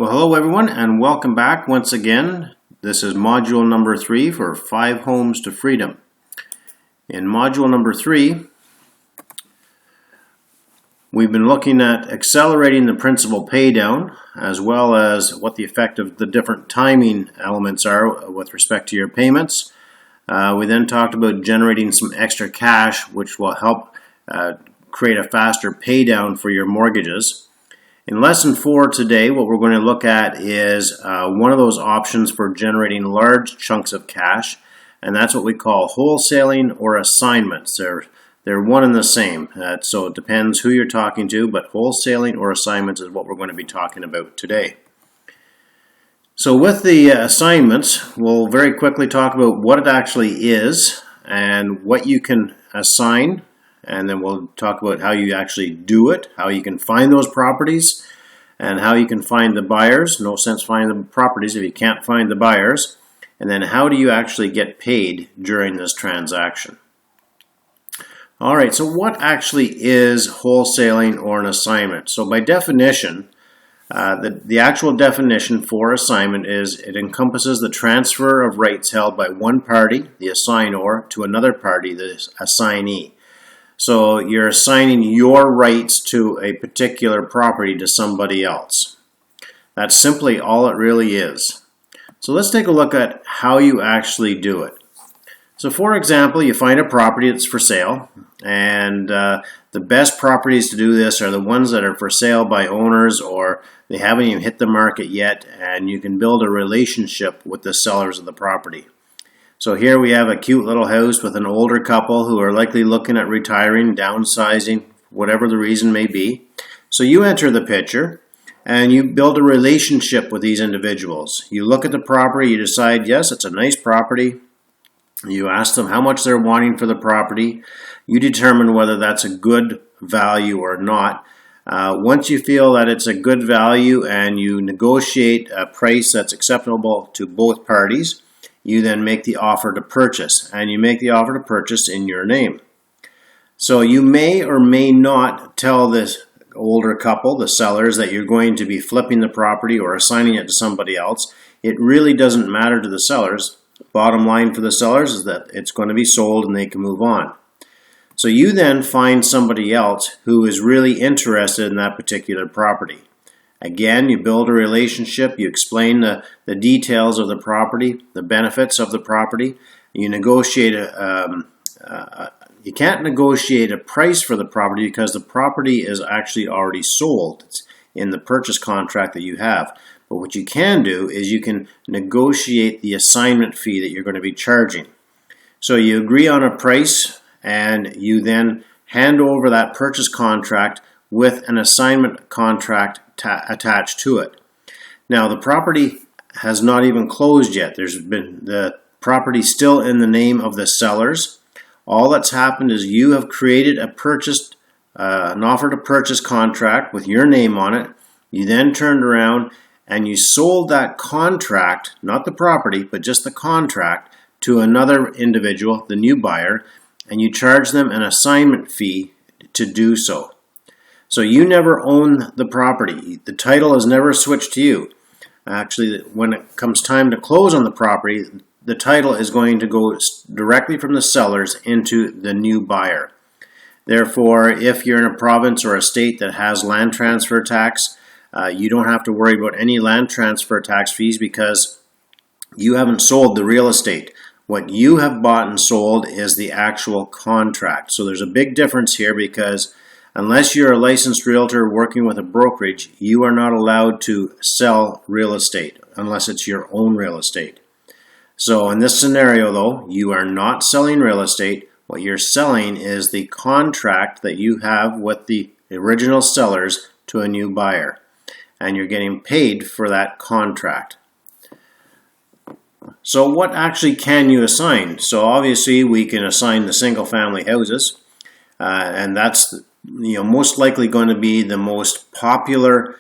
Well, hello everyone, and welcome back once again. This is module number 3 for 5 Homes to Freedom. In module number 3, we've been looking at accelerating the principal paydown, as well as what the effect of the different timing elements are with respect to your payments. We then talked about generating some extra cash, which will help create a faster paydown for your mortgages. In lesson 4 today, what we're going to look at is one of those options for generating large chunks of cash, and that's what we call wholesaling or assignments. They're one and the same, so it depends who you're talking to, but wholesaling or assignments is what we're going to be talking about today. So with the assignments, we'll very quickly talk about what it actually is and what you can assign. And then we'll talk about how you actually do it, how you can find those properties, and how you can find the buyers. No sense finding the properties if you can't find the buyers. And then how do you actually get paid during this transaction? All right, so what actually is wholesaling or an assignment? So by definition, the actual definition for assignment is it encompasses the transfer of rights held by one party, the assignor, to another party, the assignee. So you're assigning your rights to a particular property to somebody else. That's simply all it really is. So let's take a look at how you actually do it. So for example, you find a property that's for sale, and the best properties to do this are the ones that are for sale by owners or they haven't even hit the market yet, and you can build a relationship with the sellers of the property. So here we have a cute little house with an older couple who are likely looking at retiring, downsizing, whatever the reason may be. So you enter the picture and you build a relationship with these individuals. You look at the property, you decide, yes, it's a nice property. You ask them how much they're wanting for the property. You determine whether that's a good value or not. Once you feel that it's a good value and you negotiate a price that's acceptable to both parties, you then make the offer to purchase, and you make the offer to purchase in your name. So you may or may not tell this older couple, the sellers, that you're going to be flipping the property or assigning it to somebody else. It really doesn't matter to the sellers. Bottom line for the sellers is that it's going to be sold and they can move on. So you then find somebody else who is really interested in that particular property. Again, you build a relationship, you explain the details of the property, the benefits of the property. You negotiate you can't negotiate a price for the property because the property is actually already sold. It's in the purchase contract that you have. But what you can do is you can negotiate the assignment fee that you're going to be charging. So you agree on a price and you then hand over that purchase contract with an assignment contract attached to it. Now the property has not even closed yet. The property still in the name of the sellers. All that's happened is you have created an offer to purchase contract with your name on it. You then turned around and you sold that contract, not the property, but just the contract, to another individual, the new buyer, and you charge them an assignment fee to do so. So you never own the property. The title is never switched to you. Actually, when it comes time to close on the property, the title is going to go directly from the sellers into the new buyer. Therefore, if you're in a province or a state that has land transfer tax, you don't have to worry about any land transfer tax fees because you haven't sold the real estate. What you have bought and sold is the actual contract. So there's a big difference here because unless you're a licensed realtor working with a brokerage, you are not allowed to sell real estate unless it's your own real estate. So in this scenario though, you are not selling real estate. What you're selling is the contract that you have with the original sellers to a new buyer. And you're getting paid for that contract. So what actually can you assign? So obviously we can assign the single family houses. And that's most likely going to be the most popular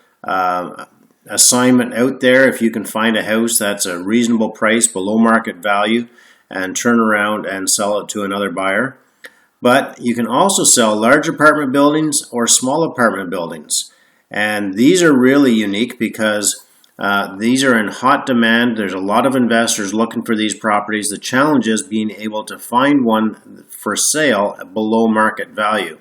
assignment out there. If you can find a house that's a reasonable price below market value and turn around and sell it to another buyer. But you can also sell large apartment buildings or small apartment buildings. And these are really unique because These are in hot demand. There's a lot of investors looking for these properties. The challenge is being able to find one for sale below market value.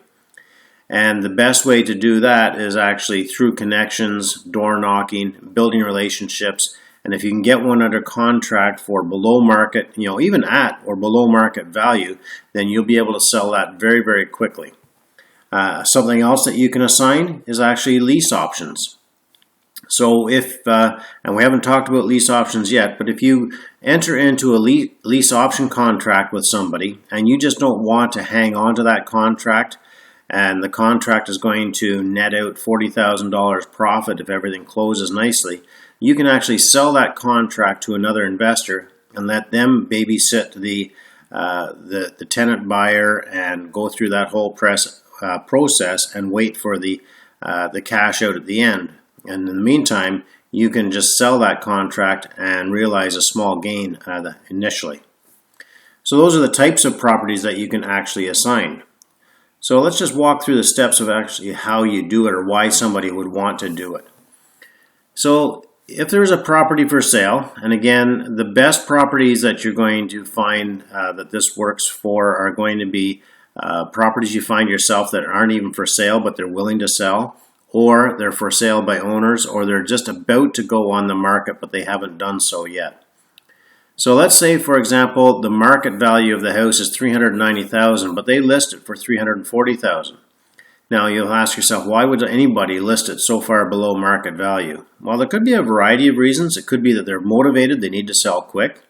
And the best way to do that is actually through connections, door knocking, building relationships. And if you can get one under contract for below market, even at or below market value, then you'll be able to sell that very, very quickly. Something else that you can assign is actually lease options. So and we haven't talked about lease options yet, but if you enter into a lease option contract with somebody and you just don't want to hang on to that contract, and the contract is going to net out $40,000 profit if everything closes nicely, you can actually sell that contract to another investor and let them babysit the tenant buyer and go through that whole process and wait for the cash out at the end. And in the meantime, you can just sell that contract and realize a small gain initially. So those are the types of properties that you can actually assign. So let's just walk through the steps of actually how you do it or why somebody would want to do it. So if there's a property for sale, and again, the best properties that you're going to find that this works for are going to be properties you find yourself that aren't even for sale, but they're willing to sell, or they're for sale by owners, or they're just about to go on the market, but they haven't done so yet. So let's say, for example, the market value of the house is $390,000, but they list it for $340,000. Now you'll ask yourself, why would anybody list it so far below market value? Well, there could be a variety of reasons. It could be that they're motivated, they need to sell quick.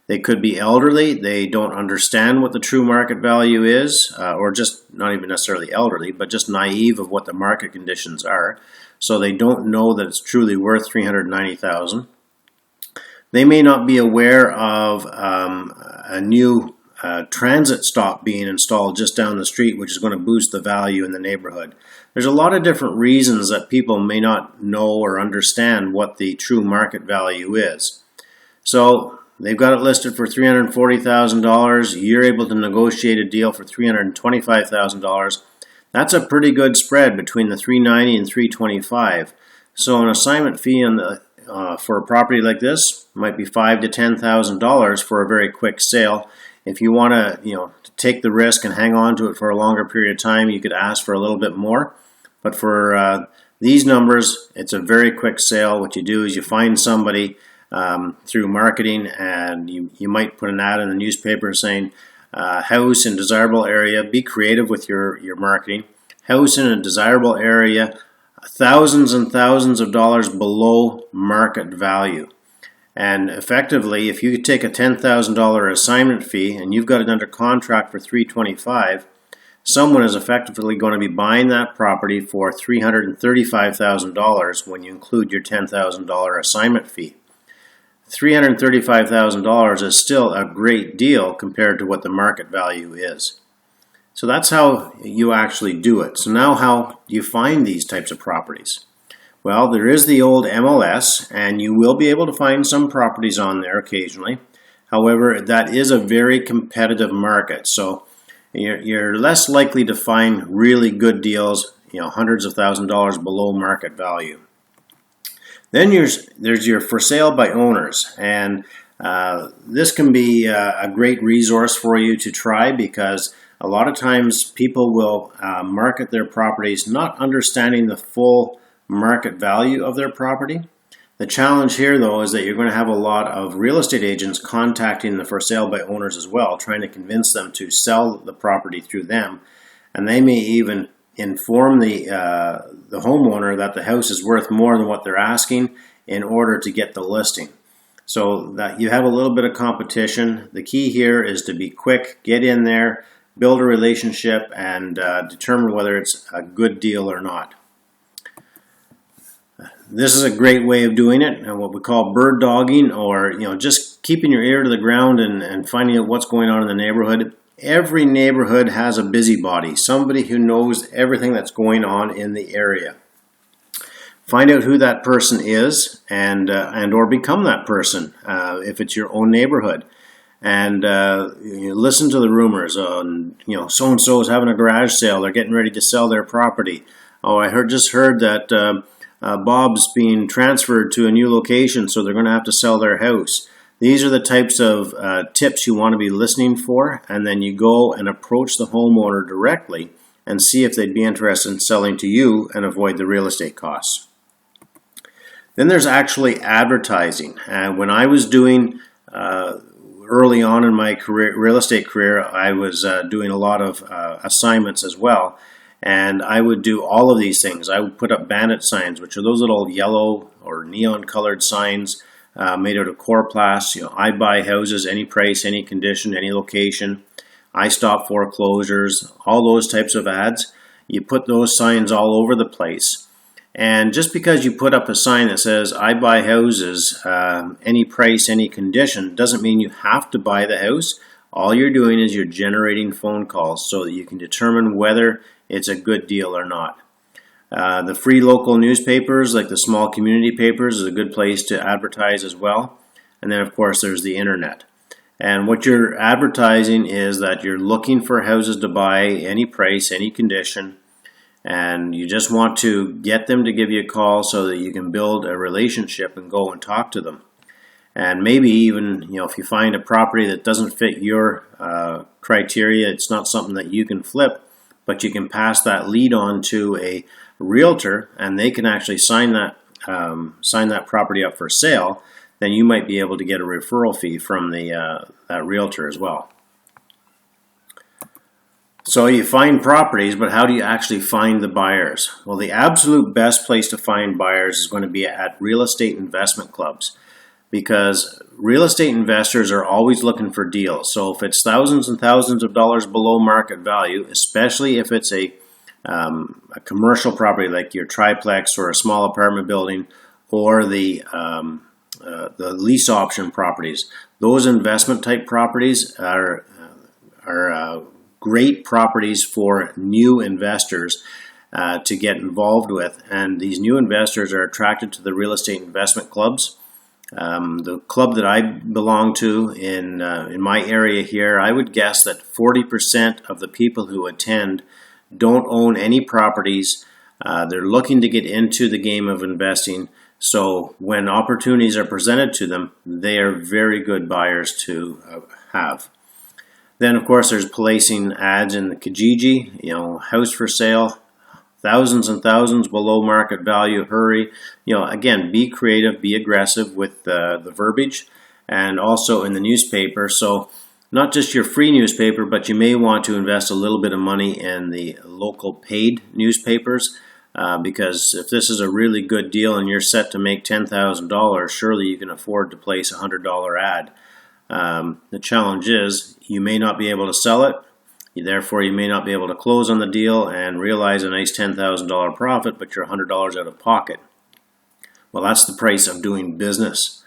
They could be elderly, they don't understand what the true market value is, or just not even necessarily elderly, but just naive of what the market conditions are. So they don't know that it's truly worth $390,000. They may not be aware of a new transit stop being installed just down the street, which is going to boost the value in the neighborhood. There's a lot of different reasons that people may not know or understand what the true market value is. So they've got it listed for $340,000. You're able to negotiate a deal for $325,000. That's a pretty good spread between the $390,000 and $325,000. So an assignment fee on for a property like this might be $5,000 to $10,000 for a very quick sale. If you want to, take the risk and hang on to it for a longer period of time, you could ask for a little bit more. But for these numbers, it's a very quick sale. What you do is you find somebody through marketing, and you might put an ad in the newspaper saying, house in desirable area. Be creative with your marketing. House in a desirable area, thousands and thousands of dollars below market value. And effectively, if you take a $10,000 assignment fee and you've got it under contract for $325,000, someone is effectively going to be buying that property for $335,000 when you include your $10,000 assignment fee. $335,000 is still a great deal compared to what the market value is. So that's how you actually do it. So now how do you find these types of properties? Well, there is the old MLS, and you will be able to find some properties on there occasionally. However, that is a very competitive market, so you're less likely to find really good deals, hundreds of thousands of dollars below market value. Then there's your for sale by owners, and this can be a great resource for you to try, because a lot of times people will market their properties not understanding the full market value of their property. The challenge here, though, is that you're going to have a lot of real estate agents contacting the for sale by owners as well, trying to convince them to sell the property through them, and they may even inform the homeowner that the house is worth more than what they're asking in order to get the listing. So that you have a little bit of competition. The key here is to be quick, get in there, build a relationship, and determine whether it's a good deal or not. This is a great way of doing it, and what we call bird dogging, or just keeping your ear to the ground and finding out what's going on in the neighborhood. Every neighborhood has a busybody, somebody who knows everything that's going on in the area. Find out who that person is, and or become that person if it's your own neighborhood. And listen to the rumors. So and so is having a garage sale. They're getting ready to sell their property. Oh, I just heard that Bob's being transferred to a new location, so they're going to have to sell their house. These are the types of tips you want to be listening for, and then you go and approach the homeowner directly and see if they'd be interested in selling to you and avoid the real estate costs. Then there's actually advertising. When I was doing early on in my career, real estate career, I was doing a lot of assignments as well. And I would do all of these things. I would put up bandit signs, which are those little yellow or neon colored signs made out of coroplast. I buy houses, any price, any condition, any location. I stop foreclosures, all those types of ads. You put those signs all over the place. And just because you put up a sign that says, I buy houses, any price, any condition, doesn't mean you have to buy the house. All you're doing is you're generating phone calls so that you can determine whether it's a good deal or not. The free local newspapers, like the small community papers, is a good place to advertise as well. And then, of course, there's the internet. And what you're advertising is that you're looking for houses to buy, any price, any condition, and you just want to get them to give you a call so that you can build a relationship and go and talk to them. And maybe even, if you find a property that doesn't fit your criteria, it's not something that you can flip, but you can pass that lead on to a realtor, and they can actually sign that property up for sale. Then you might be able to get a referral fee from that realtor as well. So you find properties, but how do you actually find the buyers? Well, the absolute best place to find buyers is going to be at real estate investment clubs, because real estate investors are always looking for deals. So if it's thousands and thousands of dollars below market value, especially if it's a commercial property like your triplex or a small apartment building, or the lease option properties, those investment type properties are great properties for new investors to get involved with. And these new investors are attracted to the real estate investment clubs. The club that I belong to in my area here, I would guess that 40% of the people who attend don't own any properties. They're looking to get into the game of investing. So when opportunities are presented to them, they are very good buyers to have. Then, of course, there's placing ads in the Kijiji, house for sale, thousands and thousands below market value, hurry. Again, be creative, be aggressive with the verbiage, and also in the newspaper. So not just your free newspaper, but you may want to invest a little bit of money in the local paid newspapers, because if this is a really good deal and you're set to make $10,000, surely you can afford to place a $100 ad. The challenge is you may not be able to sell it. Therefore, you may not be able to close on the deal and realize a nice $10,000 profit, but you're $100 out of pocket. Well, that's the price of doing business.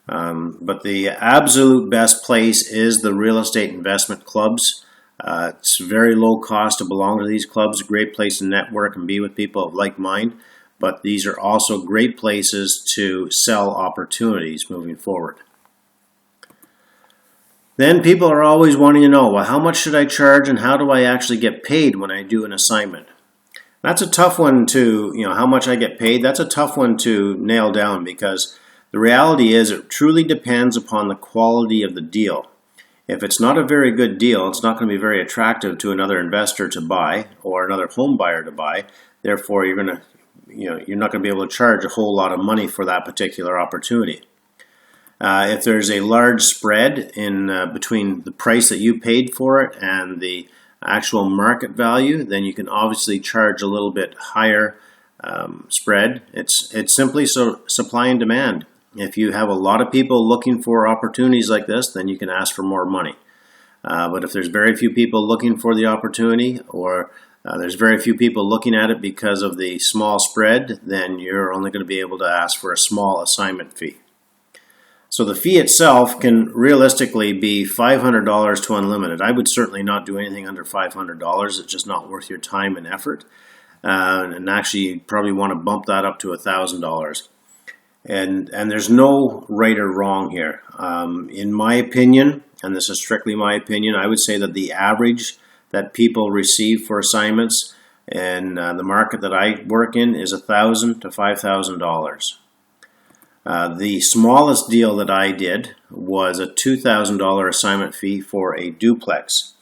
But the absolute best place is the real estate investment clubs. It's very low cost to belong to these clubs, a great place to network and be with people of like mind. But these are also great places to sell opportunities moving forward. Then people are always wanting to know, well, how much should I charge and how do I actually get paid when I do an assignment? That's a tough one to, how much I get paid, that's a tough one to nail down, because the reality is it truly depends upon the quality of the deal. If it's not a very good deal, it's not going to be very attractive to another investor to buy or another home buyer to buy. Therefore, you're not going to be able to charge a whole lot of money for that particular opportunity. If there's a large spread in between the price that you paid for it and the actual market value, then you can obviously charge a little bit higher spread. It's simply supply and demand. If you have a lot of people looking for opportunities like this, then you can ask for more money. But if there's very few people looking for the opportunity, or there's very few people looking at it because of the small spread, then you're only going to be able to ask for a small assignment fee. So the fee itself can realistically be $500 to unlimited. I would certainly not do anything under $500. It's just not worth your time and effort. And actually, you probably want to bump that up to $1,000. And there's no right or wrong here. In my opinion, and this is strictly my opinion, I would say that the average that people receive for assignments and the market that I work in is $1,000 to $5,000. The smallest deal that I did was a $2,000 assignment fee for a duplex.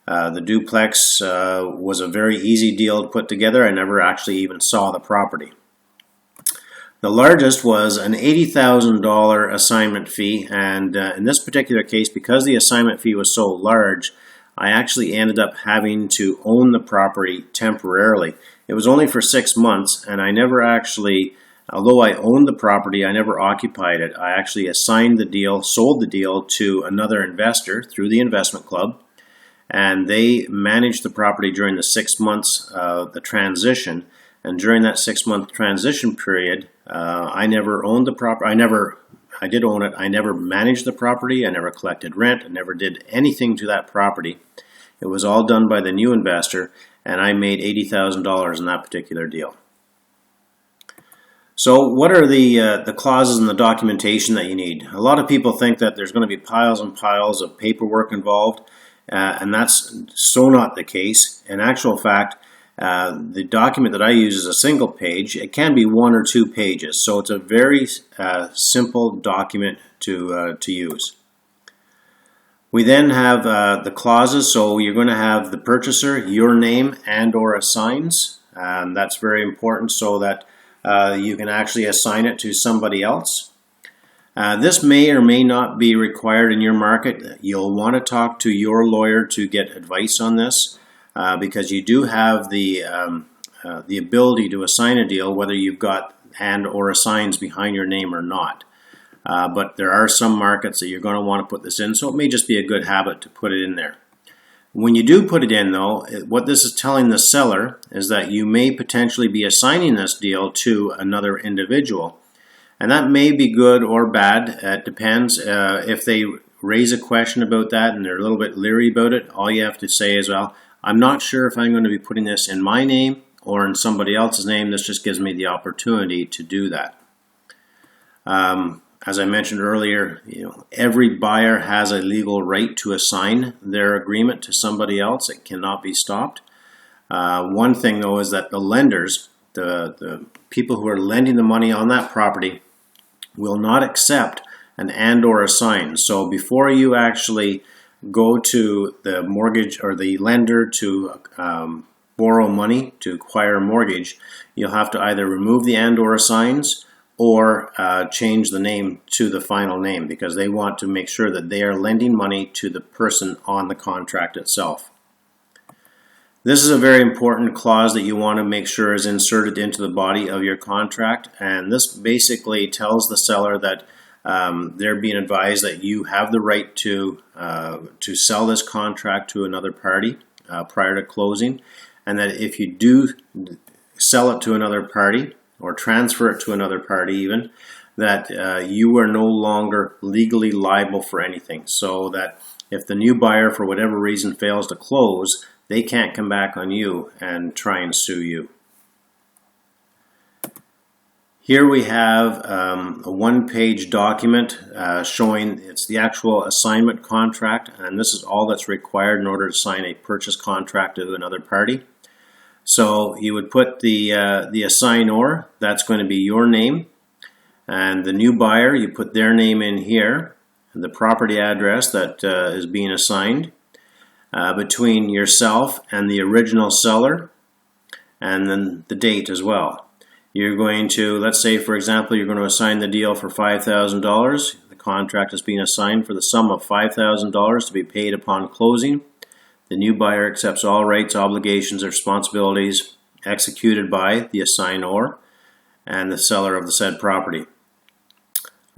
The duplex was a very easy deal to put together. I never actually even saw the property. The largest was an $80,000 assignment fee, and in this particular case, because the assignment fee was so large, I actually ended up having to own the property temporarily. It was only for 6 months, and I never actually, although I owned the property, I never occupied it. I actually assigned the deal, sold the deal to another investor through the investment club, and they managed the property during the 6 months of the transition. And during that 6-month transition period, I never owned the property. I did own it. I never managed the property. I never collected rent. I never did anything to that property. It was all done by the new investor, and I made $80,000 in that particular deal. So what are the clauses and the documentation that you need? A lot of people think that there's going to be piles and piles of paperwork involved, and that's so not the case. In actual fact, the document that I use is a single page. It can be 1 or 2 pages, so it's a very simple document to use. We then have the clauses, so you're going to have the purchaser, your name and or assigns. That's very important so that you can actually assign it to somebody else. This may or may not be required in your market. You'll want to talk to your lawyer to get advice on this. Because you do have the ability to assign a deal whether you've got and or assigns behind your name or not. But there are some markets that you're going to want to put this in, so it may just be a good habit to put it in there. When you do put it in, though, what this is telling the seller is that you may potentially be assigning this deal to another individual. And that may be good or bad. It depends. If they raise a question about that and they're a little bit leery about it, all you have to say is, well, I'm not sure if I'm going to be putting this in my name or in somebody else's name. This just gives me the opportunity to do that. As I mentioned earlier, every buyer has a legal right to assign their agreement to somebody else. It cannot be stopped. One thing, though, is that the lenders, the people who are lending the money on that property, will not accept an and or assign. So before you actually go to the mortgage or the lender to borrow money to acquire a mortgage, you'll have to either remove the and or assigns or change the name to the final name, because they want to make sure that they are lending money to the person on the contract itself. This is a very important clause that you want to make sure is inserted into the body of your contract, and this basically tells the seller that they're being advised that you have the right to sell this contract to another party prior to closing, and that if you do sell it to another party or transfer it to another party even, that you are no longer legally liable for anything. So that if the new buyer for whatever reason fails to close, they can't come back on you and try and sue you. Here we have a one-page document showing it's the actual assignment contract, and this is all that's required in order to sign a purchase contract to another party. So you would put the assignor, that's going to be your name, and the new buyer, you put their name in here, and the property address that is being assigned, between yourself and the original seller, and then the date as well. You're going to, let's say for example, you're going to assign the deal for $5,000. The contract is being assigned for the sum of $5,000 to be paid upon closing. The new buyer accepts all rights, obligations, and responsibilities executed by the assignor and the seller of the said property.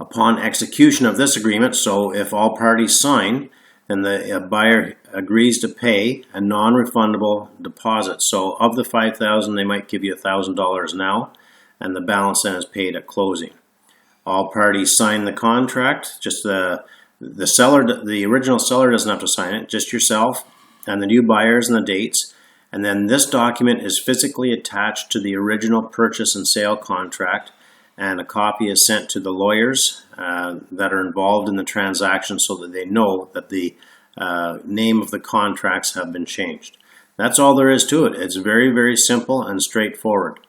Upon execution of this agreement, so if all parties sign, then the buyer agrees to pay a non-refundable deposit. So of the $5,000, they might give you $1,000 now, and the balance then is paid at closing. All parties sign the contract. Just the seller, the original seller doesn't have to sign it, just yourself and the new buyers and the dates. And then this document is physically attached to the original purchase and sale contract, and a copy is sent to the lawyers that are involved in the transaction so that they know that the name of the contracts have been changed. That's all there is to it. It's very, very simple and straightforward.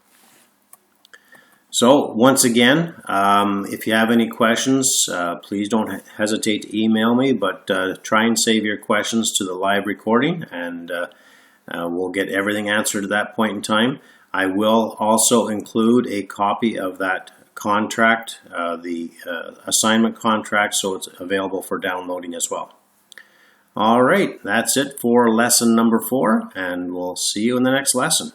So once again, if you have any questions, please don't hesitate to email me, but try and save your questions to the live recording, and we'll get everything answered at that point in time. I will also include a copy of that contract, the assignment contract, so it's available for downloading as well. All right, that's it for lesson number 4, and we'll see you in the next lesson.